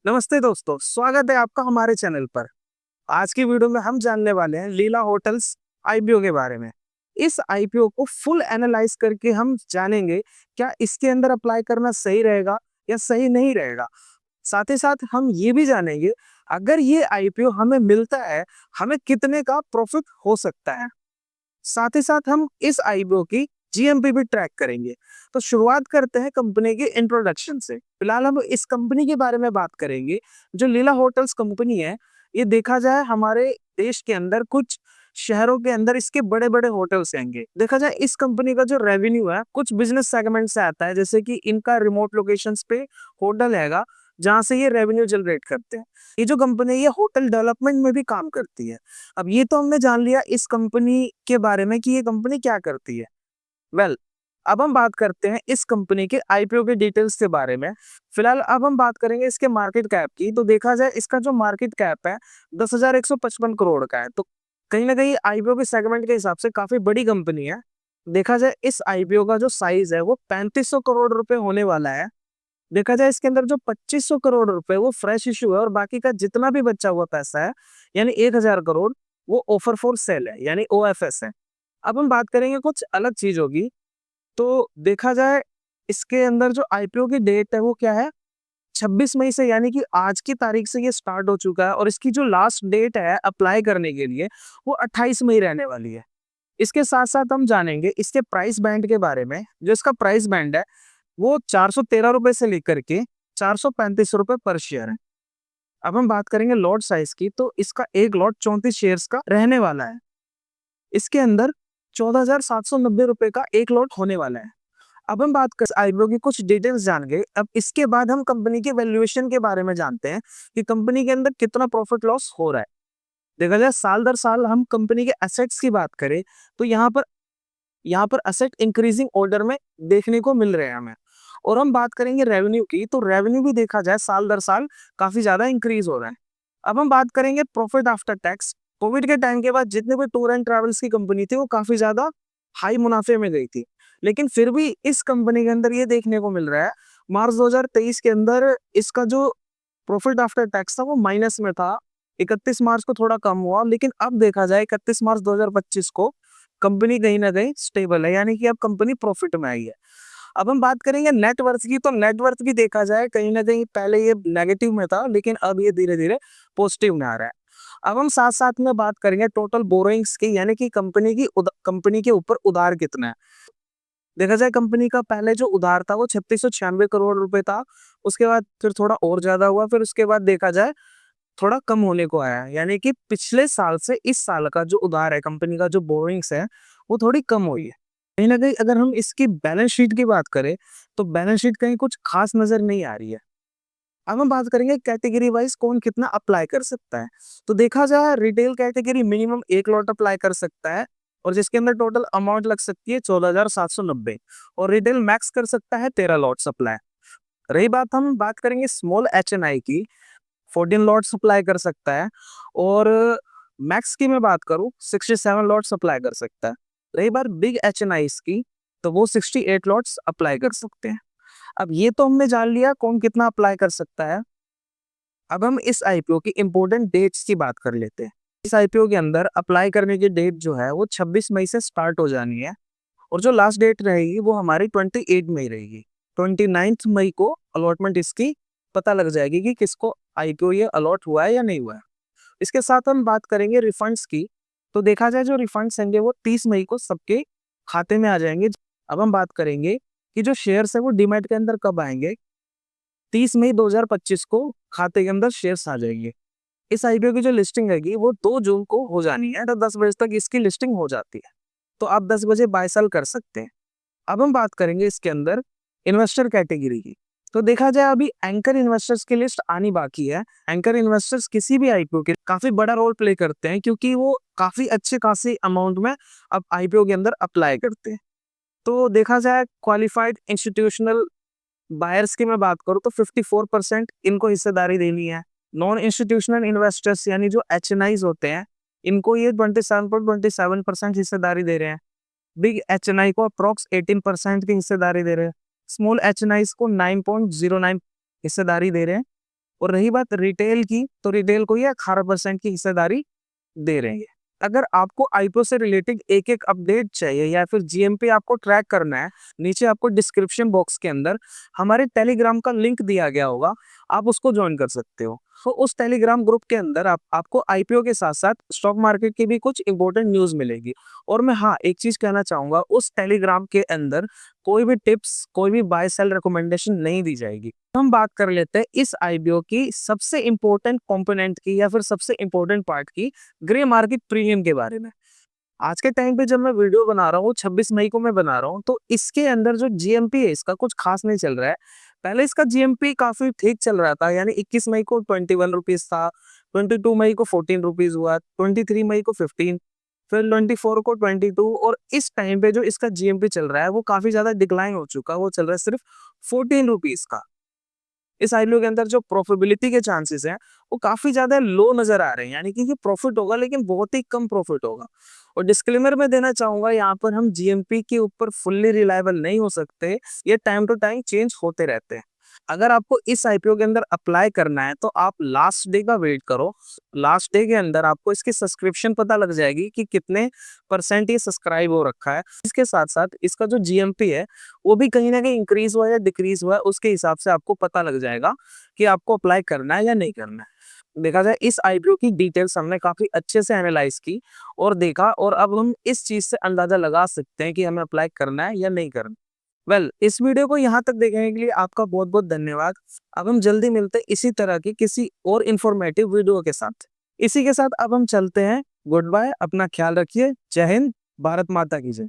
नमस्ते दोस्तों, स्वागत है आपका हमारे चैनल पर। आज की वीडियो में हम जानने वाले हैं लीला होटल्स आईपीओ के बारे में। इस आईपीओ को फुल एनालाइज करके हम जानेंगे क्या इसके अंदर अप्लाई करना सही रहेगा या सही नहीं रहेगा। साथ ही साथ हम ये भी जानेंगे अगर ये आईपीओ हमें मिलता है, हमें कितने का प्रॉफिट हो सकता है। साथ ही साथ हम इस आईपीओ की जीएमपी भी ट्रैक करेंगे। तो शुरुआत करते हैं कंपनी के इंट्रोडक्शन से। फिलहाल हम इस कंपनी के बारे में बात करेंगे। जो लीला होटल्स कंपनी है, ये देखा जाए हमारे देश के अंदर कुछ शहरों के अंदर इसके बड़े बड़े होटल्स आएंगे। देखा जाए इस कंपनी का जो रेवेन्यू है कुछ बिजनेस सेगमेंट से आता है, जैसे कि इनका रिमोट लोकेशंस पे होटल हैगा जहां से ये रेवेन्यू जनरेट करते हैं। ये जो कंपनी है ये होटल डेवलपमेंट में भी काम करती है। अब ये तो हमने जान लिया इस कंपनी के बारे में कि ये कंपनी क्या करती है। वेल, अब हम बात करते हैं इस कंपनी के आईपीओ के डिटेल्स के बारे में। फिलहाल अब हम बात करेंगे इसके मार्केट कैप की। तो देखा जाए इसका जो मार्केट कैप है 10,155 करोड़ का है। तो कहीं ना कहीं आईपीओ के सेगमेंट के हिसाब से काफी बड़ी कंपनी है। देखा जाए इस आईपीओ का जो साइज है वो 3500 करोड़ रुपए होने वाला है। देखा जाए इसके अंदर जो 2500 करोड़ रुपए वो फ्रेश इशू है और बाकी का जितना भी बचा हुआ पैसा है यानी 1000 करोड़, वो ऑफर फॉर सेल है यानी ओएफएस है। अब हम बात करेंगे कुछ अलग चीज होगी। तो देखा जाए इसके अंदर जो आईपीओ की डेट है वो क्या है, 26 मई से, यानी कि आज की तारीख से ये स्टार्ट हो चुका है और इसकी जो लास्ट डेट है अप्लाई करने के लिए वो 28 मई रहने वाली है। इसके साथ साथ हम जानेंगे इसके प्राइस बैंड के बारे में। जो इसका प्राइस बैंड है वो 413 रुपए से लेकर के 435 रुपए पर शेयर है। अब हम बात करेंगे लॉट साइज की। तो इसका एक लॉट 34 शेयर्स का रहने वाला है। इसके अंदर 14,790 रुपए का एक लॉट होने वाला है। अब हम बात कर आईपीओ की कुछ डिटेल्स जान गए। अब इसके बाद हम कंपनी के वैल्यूएशन के बारे में जानते हैं कि कंपनी के अंदर कितना प्रॉफिट लॉस हो रहा है। देखा जाए साल दर साल हम कंपनी के एसेट्स की बात करें तो यहाँ पर असेट इंक्रीजिंग ऑर्डर में देखने को मिल रहे हैं हमें। और हम बात करेंगे रेवेन्यू की। तो रेवेन्यू भी देखा जाए साल दर साल काफी ज्यादा इंक्रीज हो रहा है। अब हम बात करेंगे प्रॉफिट आफ्टर टैक्स। कोविड के टाइम के बाद जितने भी टूर एंड ट्रैवल्स की कंपनी थी वो काफी ज्यादा हाई मुनाफे में गई थी, लेकिन फिर भी इस कंपनी के अंदर ये देखने को मिल रहा है मार्च 2023 के अंदर इसका जो प्रॉफिट आफ्टर टैक्स था वो माइनस में था। 31 मार्च को थोड़ा कम हुआ, लेकिन अब देखा जाए 31 मार्च 2025 को कंपनी कहीं ना कहीं स्टेबल है, यानी कि अब कंपनी प्रॉफिट में आई है। अब हम बात करेंगे नेटवर्थ की। तो नेटवर्थ भी देखा जाए कहीं ना कहीं पहले ये नेगेटिव में था, लेकिन अब ये धीरे धीरे पॉजिटिव में आ रहा है। अब हम साथ साथ में बात करेंगे टोटल बोरोइंग्स की, यानी कि कंपनी के ऊपर उधार कितना है। देखा जाए कंपनी का पहले जो उधार था वो 3696 करोड़ रुपए था। उसके बाद फिर थोड़ा और ज्यादा हुआ, फिर उसके बाद देखा जाए थोड़ा कम होने को आया है। यानी कि पिछले साल से इस साल का जो उधार है, कंपनी का जो बोरिंग्स है, वो थोड़ी कम हुई है। कहीं ना कहीं अगर हम इसकी बैलेंस शीट की बात करें तो बैलेंस शीट कहीं कुछ खास नजर नहीं आ रही है। अब हम बात करेंगे कैटेगरी वाइज कौन कितना अप्लाई कर सकता है। तो देखा जाए रिटेल कैटेगरी मिनिमम एक लॉट अप्लाई कर सकता है और जिसके अंदर टोटल अमाउंट लग सकती है 14,790, और रिटेल मैक्स कर सकता है 13 लॉट अप्लाई। रही बात, हम बात करेंगे स्मॉल एच एन आई की, 14 लॉट सप्लाई कर सकता है। और मैक्स की मैं बात करूं 67 लॉट सप्लाई कर सकता है। रही बात बिग एच एन आईज की, तो वो 68 लॉट्स अप्लाई कर सकते हैं। अब ये तो हमने जान लिया कौन कितना अप्लाई कर सकता है। अब हम इस आईपीओ की इंपॉर्टेंट डेट्स की बात कर लेते हैं। इस आईपीओ के अंदर अप्लाई करने की डेट जो है वो 26 मई से स्टार्ट हो जानी है, और जो लास्ट डेट रहेगी वो हमारी 28 मई रहेगी। 29 मई को अलॉटमेंट इसकी पता लग जाएगी कि किसको आईपीओ ये अलॉट हुआ है या नहीं हुआ है। इसके साथ हम बात करेंगे रिफंड्स की। तो देखा जाए जो रिफंड्स होंगे वो 30 मई को सबके खाते में आ जाएंगे। अब हम बात करेंगे कि जो शेयर्स है वो डीमैट के अंदर कब आएंगे। 30 मई 2025 को खाते के अंदर शेयर्स आ जाएंगे। इस आईपीओ की जो लिस्टिंग रहेगी वो 2 जून को हो जानी है, तो 10 बजे तक इसकी लिस्टिंग हो जाती है। तो आप 10 बजे बाय सेल कर सकते हैं। अब हम बात करेंगे इसके अंदर इन्वेस्टर कैटेगरी की। तो देखा जाए अभी एंकर इन्वेस्टर्स की लिस्ट आनी बाकी है। एंकर इन्वेस्टर्स किसी भी आईपीओ के काफी बड़ा रोल प्ले करते हैं, क्योंकि वो काफी अच्छे खासी अमाउंट में अब आईपीओ के अंदर अप्लाई करते हैं। तो देखा जाए क्वालिफाइड इंस्टीट्यूशनल बायर्स की मैं बात करूं तो 54% इनको हिस्सेदारी देनी है। नॉन इंस्टीट्यूशनल इन्वेस्टर्स यानी जो एच होते हैं, इनको ये 27.27% हिस्सेदारी दे रहे हैं। बिग एच को अप्रोक्स 18% की हिस्सेदारी दे रहे हैं। स्मॉल एच को 9.09 हिस्सेदारी दे रहे हैं। और रही बात रिटेल की, तो रिटेल को ये 18% की हिस्सेदारी दे रहे हैं। अगर आपको आईपीओ से रिलेटेड एक-एक अपडेट चाहिए या फिर जीएमपी आपको ट्रैक करना है, नीचे आपको डिस्क्रिप्शन बॉक्स के अंदर हमारे टेलीग्राम का लिंक दिया गया होगा, आप उसको जॉइन कर सकते हो। तो उस टेलीग्राम ग्रुप के अंदर आपको आईपीओ के साथ-साथ स्टॉक मार्केट की भी कुछ इंपॉर्टेंट न्यूज़ मिलेगी। और मैं हाँ, एक चीज़ कहना चाहूँगा, उस टेलीग्राम के अंदर कोई भी टिप्स, कोई भी बाय सेल रिकमेंडेशन नहीं दी जाएगी। हम बात कर लेते हैं इस आईपीओ की सबसे इम्पोर्टेंट कंपोनेंट की या फिर सबसे इम्पोर्टेंट पार्ट की, ग्रे मार्केट प्रीमियम के बारे में। आज के टाइम पे जब मैं वीडियो बना रहा हूँ, 26 मई को मैं बना रहा हूँ, तो इसके अंदर जो जीएमपी है इसका कुछ खास नहीं चल रहा है। पहले इसका जीएमपी काफ़ी ठीक चल रहा था, यानी 21 मई को ₹21 था, 22 मई को ₹14 हुआ, 23 मई को 15, फिर 24 को 22, और इस टाइम पे जो इसका जीएमपी चल रहा है वो काफ़ी ज़्यादा डिक्लाइन हो चुका है, वो चल रहा है सिर्फ ₹14 का। इस आईपीओ के अंदर जो प्रॉफिटेबिलिटी के चांसेस हैं, वो काफ़ी ज़्यादा लो नज़र आ रहे हैं, यानी कि ये प्रॉफिट होगा लेकिन बहुत ही कम प्रॉफिट होगा। और डिस्क्लेमर मैं देना चाहूँगा, यहाँ पर हम जीएमपी के ऊपर फुल्ली रिलायबल नहीं हो सकते, ये टाइम टू टाइम चेंज होते रहते हैं। अगर आपको इस आईपीओ के अंदर अप्लाई करना है, तो आप लास्ट डे का वेट करो। लास्ट डे के अंदर आपको इसकी सब्सक्रिप्शन पता लग जाएगी कि कितने परसेंट ये सब्सक्राइब हो रखा है। इसके साथ-साथ इसका जो जीएमपी है, वो भी कहीं न कहीं इंक्रीज़ हुआ है या डिक्रीज़ हुआ है, उसके हिसाब से आपको पता लग जाएगा कि आपको अप्लाई करना है या नहीं करना है। देखा जाए, इस आईपीओ की डिटेल्स हमने काफ़ी अच्छे से एनालाइज़ की और देखा, और अब हम इस चीज़ से अंदाज़ा लगा सकते हैं कि हमें अप्लाई करना है या नहीं करना। इस वीडियो को यहाँ तक देखने के लिए आपका बहुत-बहुत धन्यवाद। अब हम जल्दी मिलते हैं इसी तरह की किसी और इन्फॉर्मेटिव वीडियो के साथ। इसी के साथ अब हम चलते हैं। गुड बाय, अपना ख्याल रखिए। जय हिंद, भारत माता की जय।